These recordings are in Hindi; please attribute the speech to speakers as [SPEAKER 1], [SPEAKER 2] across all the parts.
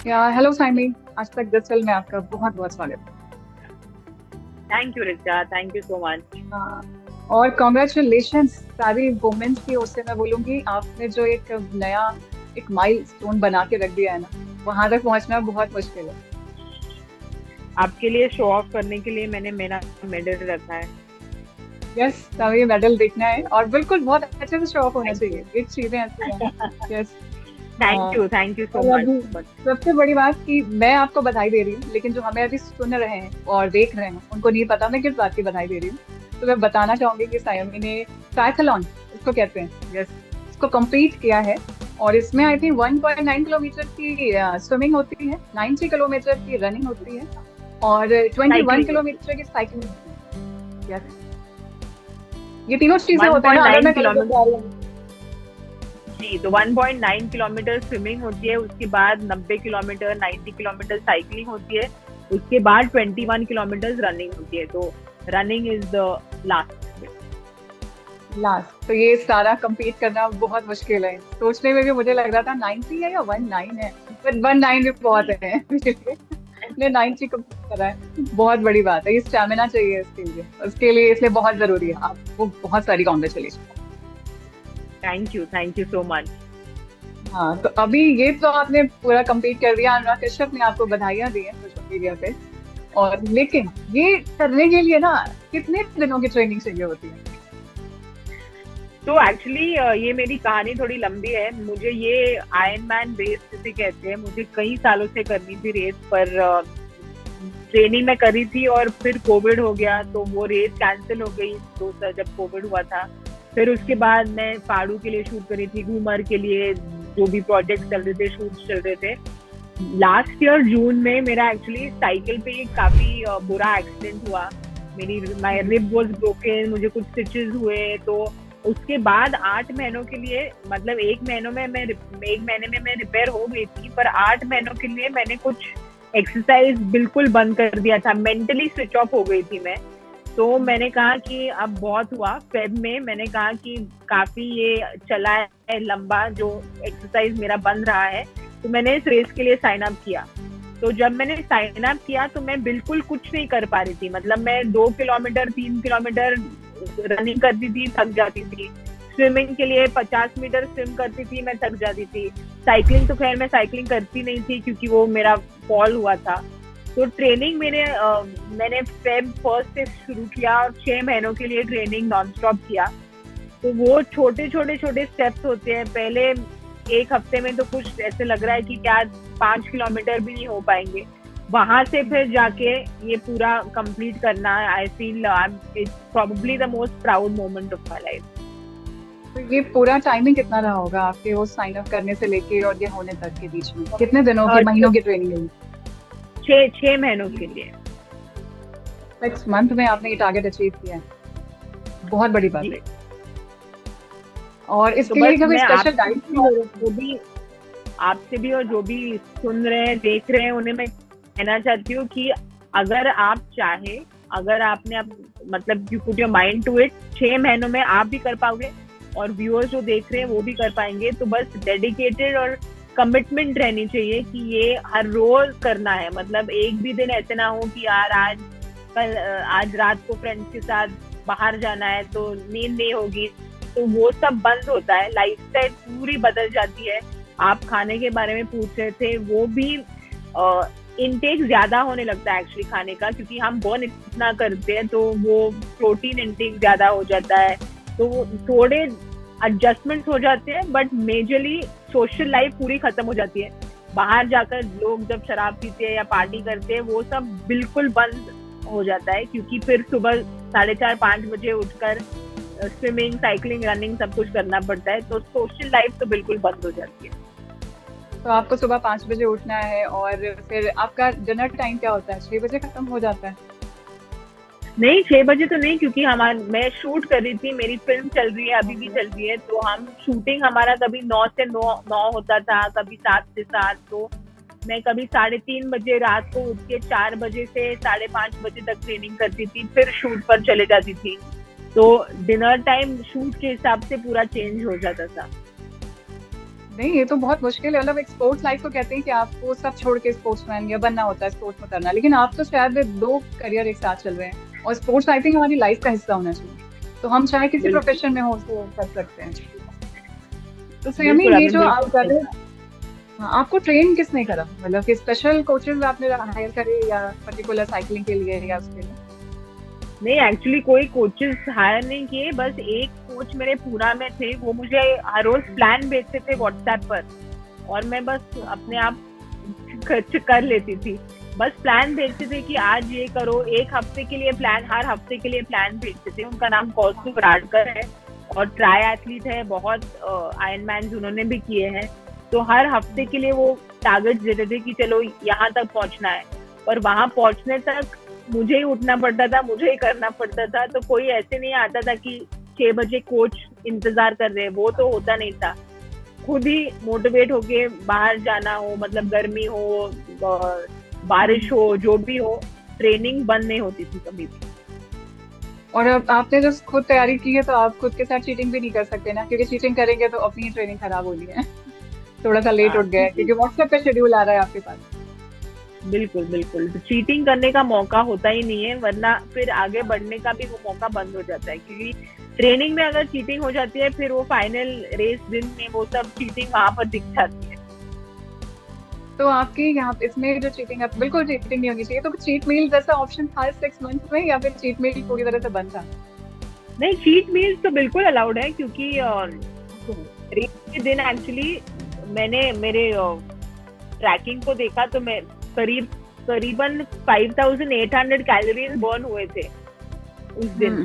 [SPEAKER 1] या हेलो साइमी। आज तक दरअसल में आपका बहुत बहुत स्वागत
[SPEAKER 2] thank you Richa, thank you so much.
[SPEAKER 1] है। और कॉन्ग्रेचुलेशंस सारी वुमेन्स की ओर से मैं बोलूंगी, आपने जो एक नया एक माइलस्टोन बना के रख दिया है ना, वहां तक पहुंचना बहुत मुश्किल है।
[SPEAKER 2] आपके लिए शो ऑफ करने के लिए मैंने मेरा मेडल रखा है।
[SPEAKER 1] यस, तब ये मेडल देखना है और बिल्कुल बहुत अच्छे से शो ऑफ होना
[SPEAKER 2] थैंक
[SPEAKER 1] चाहिए,
[SPEAKER 2] यू।
[SPEAKER 1] ये चीजें ऐसी हैं। यस।
[SPEAKER 2] थैंक यू सो
[SPEAKER 1] और
[SPEAKER 2] मच।
[SPEAKER 1] अभी सबसे बड़ी बात कि मैं आपको बधाई दे रही हूँ, लेकिन जो हमें अभी सुन रहे हैं और देख रहे हैं उनको नहीं पता मैं किस बात की बधाई दे रही हूँ। तो मैं बताना चाहूंगी कि सायमी ने ट्रायथलॉन, इसको कहते हैं, यस, इसको कंप्लीट किया है। और इसमें आई थिंक 1.9 किलोमीटर की स्विमिंग होती है, 90 किलोमीटर की रनिंग होती है और 21
[SPEAKER 2] साइकिलिंग होती
[SPEAKER 1] किलोमीटर की साइकिलिंग होती है। यस, ये तीनों
[SPEAKER 2] है
[SPEAKER 1] चीजें होते हैं ना, अगर
[SPEAKER 2] 1.9
[SPEAKER 1] मैं गलत बता
[SPEAKER 2] किलोमीटर।
[SPEAKER 1] रही हूँ।
[SPEAKER 2] जी, तो 1.9 किलोमीटर स्विमिंग होती है, उसके बाद 90 किलोमीटर 90 किलोमीटर साइकिलिंग होती है, उसके बाद 21 किलोमीटर रनिंग होती है। तो running is the last.
[SPEAKER 1] Last तो ये सारा compete करना बहुत मुश्किल है। सोचने में भी मुझे लग रहा था 90 है या 19 है, पर 19 भी बहुत है मेरे लिए। ने 90 कंप्लीट करा है, बहुत बड़ी बात है। ये स्टेमिना चाहिए उसके लिए इसलिए बहुत जरूरी है। आपको बहुत सारी congratulation.
[SPEAKER 2] Thank you so much.
[SPEAKER 1] हाँ, तो अभी ये तो आपने पूरा कंप्लीट कर दिया, अनुराग कश्यप ने आपको बधाइयां दी हैं सोशल मीडिया पे। और लेकिन ये करने के लिए ना कितने दिनों की ट्रेनिंग चाहिए होती है?
[SPEAKER 2] तो एक्चुअली ये मेरी कहानी थोड़ी लंबी है। मुझे ये आयरन मैन रेस जिसे कहते हैं, मुझे कई सालों से करनी थी रेस, पर ट्रेनिंग में करी थी और फिर कोविड हो गया तो वो रेस कैंसिल हो गई। तो सर जब कोविड हुआ था, फिर उसके बाद मैं फाड़ू के लिए शूट करी थी, घूमर के लिए जो भी प्रोजेक्ट चल रहे थे, शूट चल रहे थे। लास्ट ईयर जून में मेरा एक्चुअली साइकिल पे काफी बुरा एक्सीडेंट हुआ। मेरी माई रिब वॉज ब्रोकन, मुझे कुछ स्टिचेस हुए। तो उसके बाद 8 महीनों के लिए, मतलब एक महीने में मैं रिपेयर हो गई थी, पर 8 महीनों के लिए मैंने कुछ एक्सरसाइज बिल्कुल बंद कर दिया था। मेंटली स्विच ऑफ हो गई थी मैं। तो मैंने कहा कि अब बहुत हुआ। फेब में मैंने कहा कि काफी ये चला है लंबा जो एक्सरसाइज मेरा बंद रहा है, तो मैंने इस रेस के लिए साइन अप किया। तो जब मैंने साइन अप किया तो मैं बिल्कुल कुछ नहीं कर पा रही थी। मतलब मैं 2 किलोमीटर 3 किलोमीटर रनिंग करती थी, थक जाती थी। स्विमिंग के लिए 50 मीटर स्विम करती थी, मैं थक जाती थी। साइकिलिंग तो खैर मैं साइकिलिंग करती नहीं थी क्योंकि वो मेरा फॉल हुआ था। तो ट्रेनिंग मैंने फेब फर्स्ट से शुरू किया और 6 महीनों के लिए ट्रेनिंग नॉन स्टॉप किया। तो वो छोटे स्टेप्स होते हैं। पहले एक हफ्ते में तो कुछ ऐसे लग रहा है कि क्या 5 किलोमीटर भी नहीं हो पाएंगे। वहां से फिर जाके ये पूरा कंप्लीट करना, I feel it's probably the most proud moment of my life.
[SPEAKER 1] तो ये पूरा टाइमिंग कितना रहा होगा आपके वो साइन अप करने से लेके और ये होने तक के बीच में? कितने दिनों की, महीनों की ट्रेनिंग हुई?
[SPEAKER 2] 6 महीनों के लिए।
[SPEAKER 1] 6 मंथ में आपने ये टारगेट अचीव किया है, बहुत बड़ी बात
[SPEAKER 2] जी।
[SPEAKER 1] है। और
[SPEAKER 2] तो
[SPEAKER 1] इसके लिए
[SPEAKER 2] बस
[SPEAKER 1] कभी
[SPEAKER 2] मैं
[SPEAKER 1] स्पेशल
[SPEAKER 2] आपसे
[SPEAKER 1] डाइट की
[SPEAKER 2] भी और
[SPEAKER 1] जरूरत
[SPEAKER 2] जो भी आपसे भी और जो भी सुन रहे हैं, देख रहे हैं, उन्हें मैं कहना चाहती हूँ कि अगर आप चाहे, अगर आपने मतलब you put your mind to it, 6 महीनों में आप भी कर पाओगे और व्यूअर्स जो देख रहे हैं वो भी कर पाएंगे। तो बस डेडिकेटेड और कमिटमेंट रहनी चाहिए कि ये हर रोज करना है। मतलब एक भी दिन ऐसे ना हो कि यार आज रात को फ्रेंड्स के साथ बाहर जाना है तो नींद नहीं होगी। तो वो सब बंद होता है, लाइफस्टाइल पूरी बदल जाती है। आप खाने के बारे में पूछ रहे थे, वो भी इनटेक ज्यादा होने लगता है एक्चुअली खाने का, क्योंकि हम बर्न इतना करते हैं तो वो प्रोटीन इनटेक ज्यादा हो जाता है। तो थोड़े एडजस्टमेंट्स हो जाते हैं, बट मेजरली सोशल लाइफ पूरी खत्म हो जाती है। बाहर जाकर लोग जब शराब पीते हैं या पार्टी करते हैं, वो सब बिल्कुल बंद हो जाता है, क्योंकि फिर सुबह 4:30 5 बजे उठकर स्विमिंग, साइकिलिंग, रनिंग सब कुछ करना पड़ता है। तो सोशल लाइफ तो बिल्कुल बंद हो जाती है।
[SPEAKER 1] तो आपको सुबह 5 बजे उठना है और फिर आपका डिनर टाइम क्या होता है? 6 बजे खत्म हो जाता है?
[SPEAKER 2] नहीं, 6 बजे तो नहीं, क्योंकि मैं शूट कर रही थी, मेरी फिल्म चल रही है, अभी भी चल रही है। तो हम शूटिंग हमारा कभी 9 से 9 होता था, कभी 7 से 7। तो मैं कभी 3:30 बजे रात को उठ के 4 बजे से 5:30 बजे तक ट्रेनिंग करती थी, फिर शूट पर चले जाती थी। तो डिनर टाइम शूट के हिसाब से पूरा चेंज हो जाता था।
[SPEAKER 1] नहीं, ये तो बहुत मुश्किल है। मतलब एक स्पोर्ट्स लाइफ को कहते हैं कि आपको सब छोड़ के स्पोर्ट्समैन या बनना होता है, स्पोर्ट्स में करना, लेकिन आप तो शायद दो करियर एक साथ चल रहे हैं, और स्पोर्ट्स आई थिंक हमारी लाइफ का हिस्सा होना चाहिए। तो हम चाहे किसी
[SPEAKER 2] बिल्कुल
[SPEAKER 1] प्रोफेशन में हो उसको कर सकते हैं। तो सयामी,
[SPEAKER 2] बिल्कुल,
[SPEAKER 1] ये
[SPEAKER 2] आपने
[SPEAKER 1] जो
[SPEAKER 2] बिल्कुल
[SPEAKER 1] आप कर
[SPEAKER 2] सही
[SPEAKER 1] रहे हैं,
[SPEAKER 2] कहा।
[SPEAKER 1] हाँ, आपको ट्रेन किसने करा? मतलब कि स्पेशल कोचेज आपने हायर करे या पर्टिकुलर साइकिलिंग के लिए या उसके लिए?
[SPEAKER 2] नहीं, एक्चुअली कोई कोचेस हायर नहीं किए, बस एक कोच मेरे पूना में थे, वो मुझे हर रोज प्लान भेजते थे व्हाट्सएप पर, और मैं बस अपने आप कर लेती थी। बस प्लान भेजते थे कि आज ये करो, एक हफ्ते के लिए प्लान, हर हफ्ते के लिए प्लान भेजते थे। उनका नाम कौस्तुभ राडकर है और ट्राई एथलीट है, बहुत आयरन मैन उन्होंने भी किए हैं। तो हर हफ्ते के लिए वो टारगेट देते थे कि चलो यहाँ तक पहुंचना है, पर वहां पहुंचने तक मुझे ही उठना पड़ता था, मुझे ही करना पड़ता था। तो कोई ऐसे नहीं आता था कि 6 बजे कोच इंतजार कर रहे हैं, वो तो होता नहीं था। खुद ही मोटिवेट होके बाहर जाना हो, मतलब गर्मी हो, बारिश हो, जो भी हो, ट्रेनिंग बंद नहीं होती थी कभी भी।
[SPEAKER 1] और अब आपने जो खुद तैयारी की है, तो आप खुद के साथ चीटिंग भी नहीं कर सकते ना, क्योंकि चीटिंग करेंगे तो अपनी ट्रेनिंग खराब होनी है। थोड़ा सा लेट
[SPEAKER 2] हाँ,
[SPEAKER 1] उठ गए क्योंकि व्हाट्सएप पे शेड्यूल आ रहा है आपके पास।
[SPEAKER 2] बिल्कुल बिल्कुल, तो चीटिंग करने का मौका होता ही नहीं है, वरना फिर आगे बढ़ने का भी वो मौका बंद हो जाता है। क्योंकि ट्रेनिंग में अगर चीटिंग हो जाती है, फिर वो फाइनल रेस दिन में वो सब चीटिंग वहां पर दिख जाती है।
[SPEAKER 1] तो आपकी यहाँ इसमें जो चीटिंग है, बिल्कुल चीटिंग नहीं होनी चाहिए। तो चीट मील जैसा ऑप्शन था 6 मंथ में, या फिर चीट मील पूरी तरह से बंद था?
[SPEAKER 2] नहीं, चीट मील्स तो बिल्कुल अलाउड है, क्योंकि रेस के दिन एक्चुअली मैंने मेरे ट्रैकिंग को देखा, तो मैं करीबन 5800 कैलोरीज बर्न हुए थे उस दिन।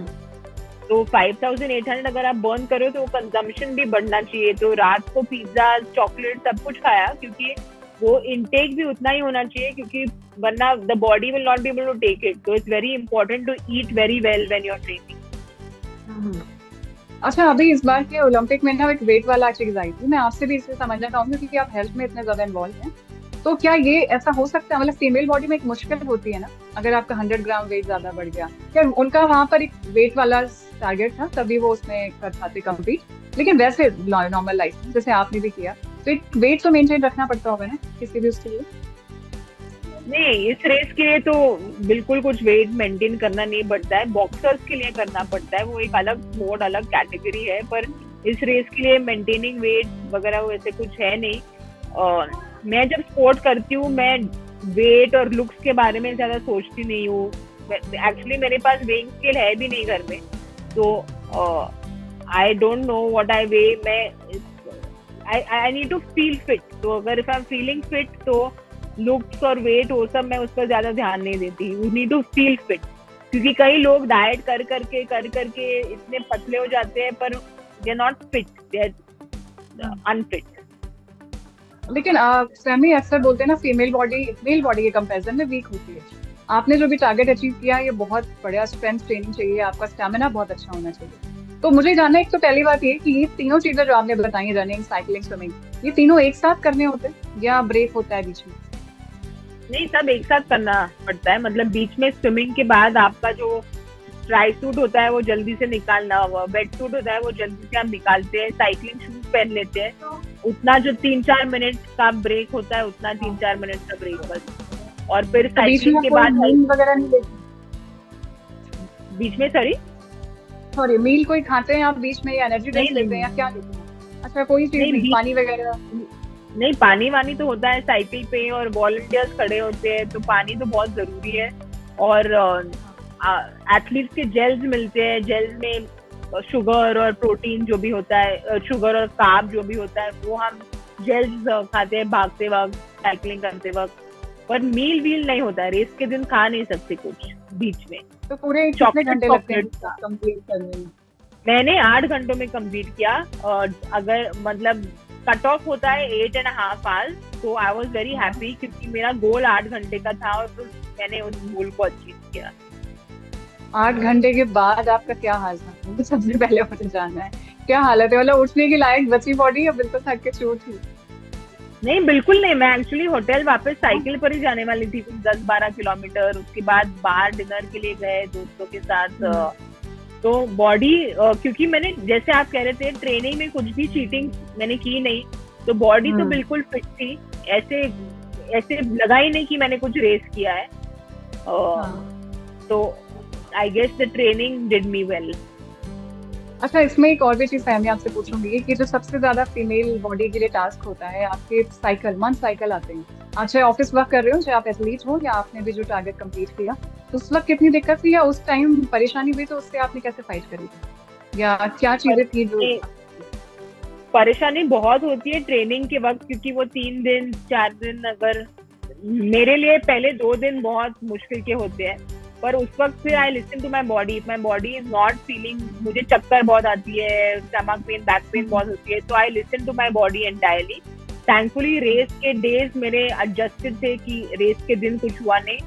[SPEAKER 2] तो 5800 अगर आप बर्न करो तो कंजम्पशन भी बढ़ना चाहिए। तो रात को पिज्जा, चॉकलेट सब कुछ खाया, क्योंकि वो इनटेक भी उतना ही होना चाहिए, क्योंकि वरना the body will not be able to take it. तो it's very important to eat very well when you are training.
[SPEAKER 1] अच्छा, अभी इस बार के ओलंपिक में ना एक वेट वाला चीज आई थी, मैं आपसे भी इसे समझना चाहूंगी क्योंकि आप हेल्थ में इतने ज्यादा इन्वॉल्व हैं। तो क्या ये ऐसा हो सकता है, मतलब फीमेल बॉडी में एक मुश्किल होती है ना, अगर आपका 100 ग्राम वेट ज्यादा बढ़ गया, क्या उनका वहां पर एक वेट वाला टारगेट था तभी वो उसमें कर पाते कम्पीट? लेकिन वैसे नॉर्मल लाइफ में जैसे आपने भी किया, तो एक वेट तो मेंटेन रखना पड़ता होगा ना किसी भी उसके लिए?
[SPEAKER 2] नहीं, इस रेस के लिए तो बिल्कुल कुछ वेट मेंटेन करना नहीं पड़ता है, बॉक्सर्स के लिए करना पड़ता है, वो एक अलग मोड, अलग कैटेगरी है। पर इस रेस के लिए मेंटेनिंग वेट वगैरह वैसे कुछ है नहीं। और मैं जब स्पोर्ट करती हूँ, मैं वेट और लुक्स के बारे में ज्यादा सोचती नहीं हूँ। एक्चुअली मेरे पास वेइंग स्केल है भी नहीं घर में, तो I don't know what I weigh. मैं I need to feel fit. तो अगर if I am feeling fit, तो लुक्स और वेट वो सब मैं उस पर ज्यादा ध्यान नहीं देती। You need to feel fit, क्योंकि कई लोग डाइट कर करके इतने पतले हो जाते हैं, पर they are not fit, they are unfit.
[SPEAKER 1] लेकिन सैमी अक्सर बोलते हैं ना, फीमेल बॉडी मेल बॉडी के कंपैरिजन में वीक होती है। आपने जो भी टारगेट अचीव किया, ये बहुत बढ़िया स्ट्रेंथ ट्रेनिंग चाहिए, आपका स्टैमिना बहुत अच्छा होना चाहिए। तो मुझे जानना है, एक तो पहली बात ये कि ये तीनों चीजें जो आपने बताई, रनिंग, साइकिलिंग, स्विमिंग, ये तीनों एक साथ करने होते हैं या ब्रेक होता है बीच में?
[SPEAKER 2] नहीं, सब एक साथ करना पड़ता है। मतलब बीच में स्विमिंग के बाद आपका जो ट्राई सूट होता है वो जल्दी से निकालना, वेट सूट होता है वो जल्दी से हम निकालते हैं, साइकिलिंग शूज पहन लेते हैं। उतना जो 3-4 मिनट का ब्रेक होता है, उतना 3-4 मिनट का ब्रेक बस। और फिर
[SPEAKER 1] तो बीच
[SPEAKER 2] साइकिलिंग
[SPEAKER 1] में
[SPEAKER 2] के
[SPEAKER 1] कोई
[SPEAKER 2] बाद
[SPEAKER 1] मील वगैरह नहीं लेते?
[SPEAKER 2] बीच में
[SPEAKER 1] सॉरी, मील कोई खाते हैं आप बीच में, या एनर्जी ड्रिंक्स
[SPEAKER 2] नहीं
[SPEAKER 1] लेते हैं, या क्या लेते हैं? अच्छा, कोई चीज नहीं,
[SPEAKER 2] नहीं,
[SPEAKER 1] पानी वगैरह?
[SPEAKER 2] नहीं, पानी वानी तो होता है साइकिल पे, और वॉलंटियर्स खड़े होते हैं, तो पानी तो बहुत जरूरी है। और एथलीट्स के जेल्स मिलते हैं, जेल्स में शुगर और प्रोटीन जो भी होता है, शुगर और कार्ब जो भी होता है, वो हम जेल्स खाते हैं भागते वक्त, साइकिलिंग करते वक्त। पर मील वील नहीं होता है, रेस के दिन खा नहीं सकते कुछ बीच में।
[SPEAKER 1] तो पूरे कितने घंटे लगते हैं कंप्लीट करने में?
[SPEAKER 2] मैंने 8 घंटों में कंप्लीट किया। और अगर मतलब कट ऑफ होता है 8.5 आवर्स, तो आई वॉज वेरी हैप्पी, क्योंकि मेरा गोल 8 घंटे का था और मैंने उस गोल को अचीव किया।
[SPEAKER 1] 8 घंटे के बाद आपका क्या हाल था? मुझे सबसे पहले मुझे जानना है, क्या हालत है? मतलब उठने के लायक बची बॉडी या बिल्कुल थक के चूर थी?
[SPEAKER 2] नहीं, बिल्कुल नहीं। मैं एक्चुअली होटल वापस साइकिल पर ही जाने वाली थी, कुछ 10-12 किलोमीटर। उसके बाद बाहर डिनर के लिए गए दोस्तों के साथ। तो बॉडी, क्योंकि मैंने, जैसे आप कह रहे थे, ट्रेनिंग में कुछ भी चीटिंग मैंने की नहीं, तो बॉडी तो बिल्कुल फिट थी, ऐसे ऐसे लगा ही नहीं कि मैंने कुछ रेस किया है। तो I guess the training did me well.
[SPEAKER 1] अच्छा, इसमें एक और भी चीज मैं आपसे पूछूंगी कि जो सबसे ज्यादा फीमेल बॉडी के लिए टास्क होता है, आपके साइकिल, मंथ साइकिल आते हैं। आप चाहे ऑफिस वर्क कर रहे हो, चाहे आप एथलीट हो, या आपने भी जो टारगेट कंप्लीट किया, तो उस वक्त कितनी दिक्कत थी, या उस टाइम परेशानी हुई तो उससे आपने कैसे फाइट करी थी, या क्या चीजें थी जो?
[SPEAKER 2] परेशानी बहुत होती है ट्रेनिंग के वक्त, क्योंकि वो 3 दिन 4 दिन, अगर मेरे लिए पहले 2 दिन बहुत मुश्किल के होते हैं, पर उस वक्त फिर I listen to my body is not feeling, मुझे चक्कर बहुत आती है, स्टमक पेन, बैक पेन बहुत होती है, तो I listen to my body entirely. Thankfully race के डेज मेरे एडजस्टेड थे कि रेस के दिन कुछ हुआ नहीं।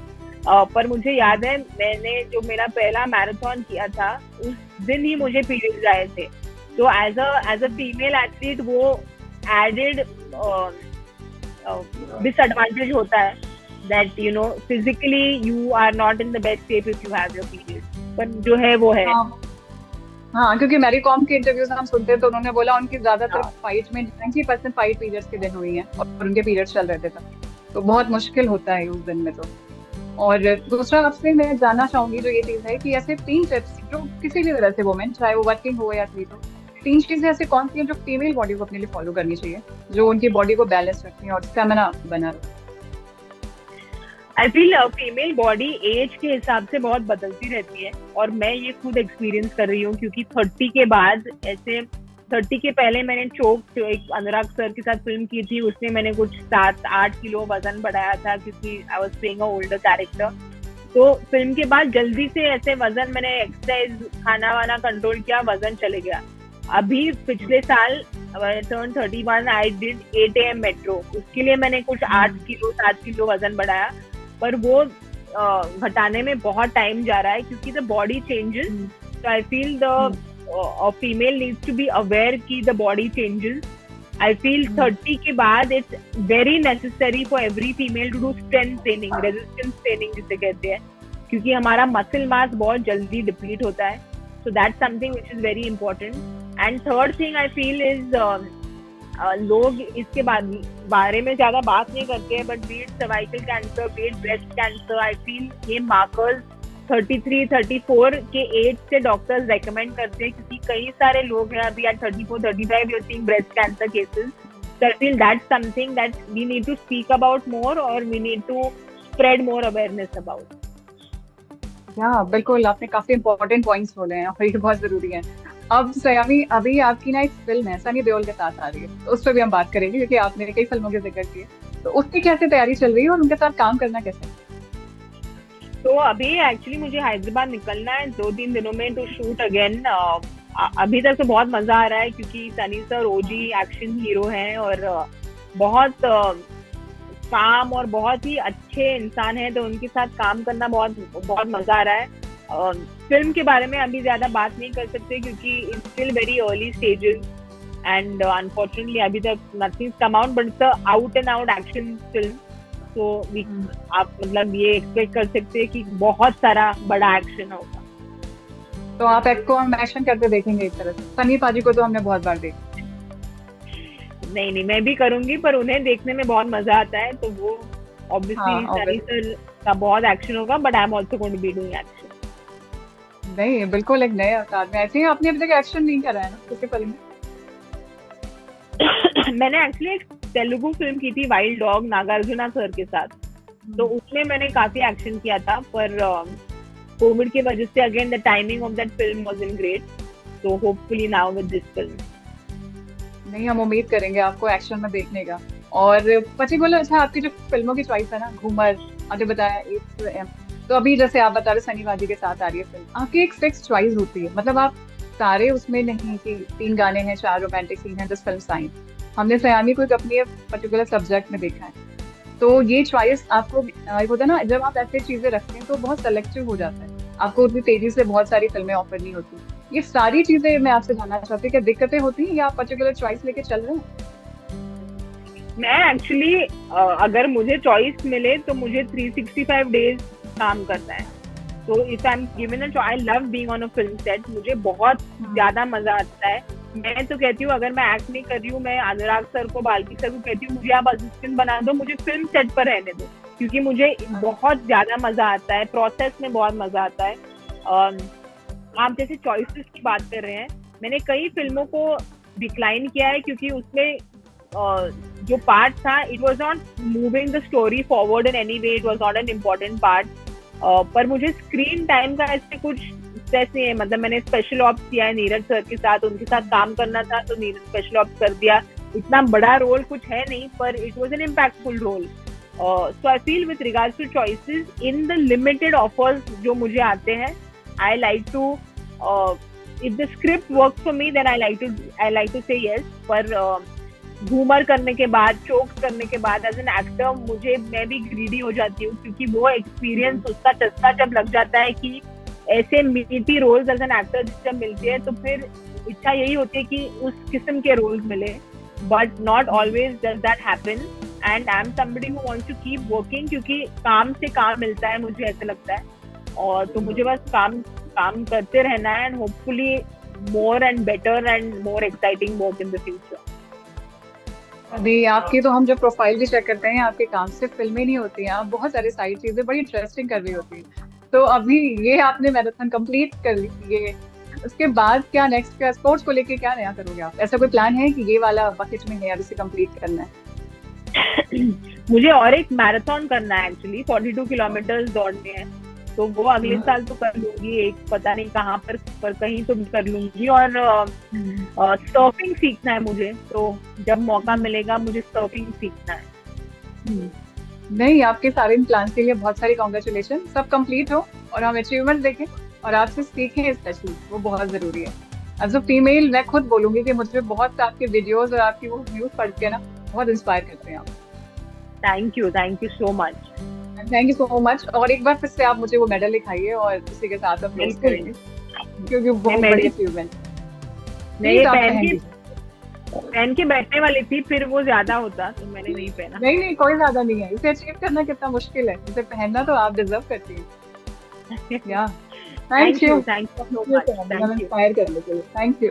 [SPEAKER 2] पर मुझे याद है मैंने जो मेरा पहला मैराथन किया था उस दिन ही मुझे पीरियड्स आए थे, तो एज अ फीमेल एथलीट वो एडेड डिसएडवांटेज होता है, that you know physically you are not in the best shape if you have your periods, पर जो है वो है।
[SPEAKER 1] हाँ, क्योंकि मैरी कॉम के इंटरव्यूज हम सुनते हैं तो उन्होंने बोला उनकी ज्यादातर फाइट में 90% फाइट पीरियड्स के दिन हुई है और उनके पीरियड्स चल रहे थे तब, तो बहुत मुश्किल होता है उस दिन में तो। और दूसरा आपसे मैं जानना चाहूंगी जो ये चीज है कि ऐसे 3 टिप्स जो किसी भी तरह से वुमेन, चाहे वो वर्किंग हो या एथलीट हो, 3 चीजें ऐसे कौन सी हैं जो फीमेल बॉडी को अपने लिए फॉलो करनी चाहिए, जो उनकी बॉडी को बैलेंस रखें और स्टेमिना बना रहे?
[SPEAKER 2] I feel female body age के हिसाब से बहुत बदलती रहती है, और मैं ये खुद एक्सपीरियंस कर रही हूँ, क्योंकि 30 के बाद ऐसे 30 के पहले मैंने चोक एक अनुराग सर के साथ फिल्म की थी, उसमें मैंने कुछ 7-8 किलो वजन बढ़ाया था क्योंकि I was playing a older character. तो फिल्म के बाद जल्दी से ऐसे वजन, मैंने एक्सरसाइज, खाना वाना कंट्रोल किया, वजन चले गया। अभी पिछले साल turn 31 I did 8 AM metro, उसके लिए मैंने कुछ 7 किलो वजन बढ़ाया, पर वो घटाने में बहुत टाइम जा रहा है क्योंकि the body changes. So I feel the female needs to be aware कि the body changes. I feel 30 के बाद it's very necessary for every female to do strength training, resistance training जिसे कहते हैं, क्योंकि हमारा मसल मास बहुत जल्दी डिप्लीट होता है। So that's something which is very important. And third thing I feel is लोग इसके बारे में ज्यादा बात नहीं करते हैं, but beat cervical cancer, beat breast cancer, I feel ये मार्कर्स 33-34 के एज से डॉक्टर्स रेकमेंड करते हैं, क्योंकि कई सारे लोग हैं अभी at 34-35 you seeing breast cancer cases. So I feel that's something that we need to speak about more, और we need to spread more awareness about.
[SPEAKER 1] या बिल्कुल, आपने काफी इंपॉर्टेंट पॉइंट्स बोले हैं और ये बहुत जरूरी है। अब सयामी, अभी आपकी ना एक फिल्म है सनी देओल के साथ आ रही है, तो उस पर भी हम बात करेंगे क्योंकि आपने कई फिल्मों के जिक्र किए, तो उसकी कैसे तैयारी चल रही है और उनके साथ काम करना कैसे?
[SPEAKER 2] तो अभी एक्चुअली मुझे हैदराबाद निकलना है 2-3 दिनों में टू शूट अगेन। अभी तक तो बहुत मजा आ रहा है क्योंकि सनी सर ओजी एक्शन हीरो हैं और बहुत काम और बहुत ही अच्छे इंसान हैं, तो उनके साथ काम करना बहुत बहुत मजा आ रहा है। फिल्म के बारे में अभी ज्यादा बात नहीं कर सकते क्योंकि it's still very early stages and unfortunately अभी तक nothing come out, but it's out and out action film. तो आप मतलब ये एक्सपेक्ट कर सकते हैं कि बहुत सारा बड़ा एक्शन होगा।
[SPEAKER 1] तो आप को हम एक्शन करते देखेंगे एक तरह से? सनी पाजी को तो हमने बहुत बार देखा।
[SPEAKER 2] नहीं, मैं भी करूंगी, पर उन्हें देखने में बहुत मजा आता है, तो वो ऑब्वियसली सनी सर का बहुत एक्शन होगा, but I am also going to be doing action.
[SPEAKER 1] नहीं, बिल्कुल एक नए अवतार में। ऐसे ही आपने अभी तक एक्शन नहीं करा है ना किसी फिल्म में?
[SPEAKER 2] मैंने एक्चुअली एक तेलुगु फिल्म की थी वाइल्ड डॉग नागार्जुना सर के साथ, तो उसमें मैंने काफी एक्शन किया था, पर कोविड की वजह से again the timing of that film wasn't great, so hopefully now with this film.
[SPEAKER 1] नहीं, हम उम्मीद करेंगे आपको एक्शन में देखने का। और पर्टिकुलर अच्छा, आपकी जो फिल्मों की चॉइस है ना, घूमर आपने बताया, 8 AM, तो अभी जैसे आप बता रहे सनी पाजी के साथ आ रही है फिल्म, आपकी एक फिक्स चॉइस होती है, मतलब आप सारे उसमें नहीं कि 3 गाने हैं, 4 रोमांटिक सीन हैं, 10 फिल्म साइन। हमने सयामी को एक अपनी पर्टिकुलर सब्जेक्ट में देखा है, तो ये चॉइस आपको होता है ना, जब आप ऐसे चीजें रखते हैं तो बहुत सेलेक्टिव हो जाता है, आपको उतनी तेजी से बहुत सारी फिल्में ऑफर नहीं होती। ये सारी चीजें मैं आपसे जानना चाहती हूँ, क्या दिक्कतें होती हैं या आप पर्टिकुलर चॉइस लेके चल रहे हैं?
[SPEAKER 2] मैं एक्चुअली अगर मुझे चॉइस मिले तो मुझे 365 डेज काम करना है, तो if I M given a choice, I love being on a film set, मुझे बहुत ज्यादा मजा आता है मैं तो कहती हूँ अगर मैं एक्ट नहीं कर रही हूँ, मैं अनुराग सर को, बाल्की सर को कहती हूँ मुझे आप असिस्टेंट बना दो, मुझे फिल्म सेट पर रहने दो, क्योंकि मुझे बहुत ज्यादा मजा आता है, प्रोसेस में बहुत मजा आता है। आप जैसे चॉइसेस की बात कर रहे हैं, मैंने कई फिल्मों को डिक्लाइन किया है क्योंकि उसमें जो पार्ट था, it was not moving the story forward in any way, it was not an important part. पर मुझे स्क्रीन टाइम का ऐसे कुछ स्ट्रेस नहीं है, मतलब मैंने स्पेशल ऑप्स किया है नीरज सर के साथ, उनके साथ काम करना था तो नीरज स्पेशल ऑप्स कर दिया। इतना बड़ा रोल कुछ है नहीं, पर it was an impactful role. So I feel with regards to choices in the limited offers जो मुझे आते हैं, I like to, if the script works for me then I like to say yes। पर घूमर करने के बाद, चोक करने के बाद एज एन एक्टर मैं भी ग्रीडी हो जाती हूँ, क्योंकि वो एक्सपीरियंस, उसका चस्का जब लग जाता है कि ऐसे मीटी रोल्स एज एन एक्टर जब मिलती है, तो फिर इच्छा यही होती है कि उस किस्म के रोल्स मिले, but not always does that happen. And I am somebody who wants to keep working, क्योंकि काम से काम मिलता है, मुझे ऐसा लगता है। और तो मुझे बस काम करते रहना है, and hopefully more and better and more exciting work in the future.
[SPEAKER 1] अभी आपकी तो हम जब प्रोफाइल भी चेक करते हैं, आपके काम से फिल्में नहीं होती हैं, आप बहुत सारी साइड चीजें बड़ी इंटरेस्टिंग कर रही होती हैं। तो अभी ये आपने मैराथन कंप्लीट कर ली, ये उसके बाद क्या नेक्स्ट, क्या स्पोर्ट्स को लेके क्या नया करोगे आप? ऐसा कोई प्लान है कि ये वाला बकेट में है, अब इसे कंप्लीट करना है?
[SPEAKER 2] मुझे और एक मैराथन करना है एक्चुअली, 42 किलोमीटर दौड़ने हैं, तो वो अगले साल तो कर लूंगी, एक पता नहीं कहाँ पर कहीं तो कर लूंगी। और सर्फिंग सीखना है मुझे, तो जब मौका मिलेगा मुझे सर्फिंग सीखना है।
[SPEAKER 1] नहीं, आपके सारे प्लान्स के लिए बहुत सारी कॉन्ग्रेचुलेशन, सब कंप्लीट हो और हम अचीवमेंट देखें और आपसे सीखें, स्पेशली वो बहुत जरूरी है। एज अ फीमेल मैं खुद बोलूंगी कि मुझे बहुत आपके वीडियोस और आपकी वो न्यूज पढ़ के ना बहुत इंस्पायर करते हैं आप।
[SPEAKER 2] Thank you so much.
[SPEAKER 1] Thank you so much. और एक बार फिर से आप मुझे वो मेडल दिखाइए और उसी के साथ आप क्लोज करेंगे, क्योंकि बहुत बड़ी अचीवमेंट।
[SPEAKER 2] पहन के बैठने वाली थी, फिर वो ज्यादा होता तो मैंने नहीं पहना।
[SPEAKER 1] नहीं, कोई ज्यादा नहीं है, इसे अचीव करना कितना मुश्किल है, इसे पहनना तो आप डिजर्व करती हैं। या thank you so much inspire करने के लिए। Thank you.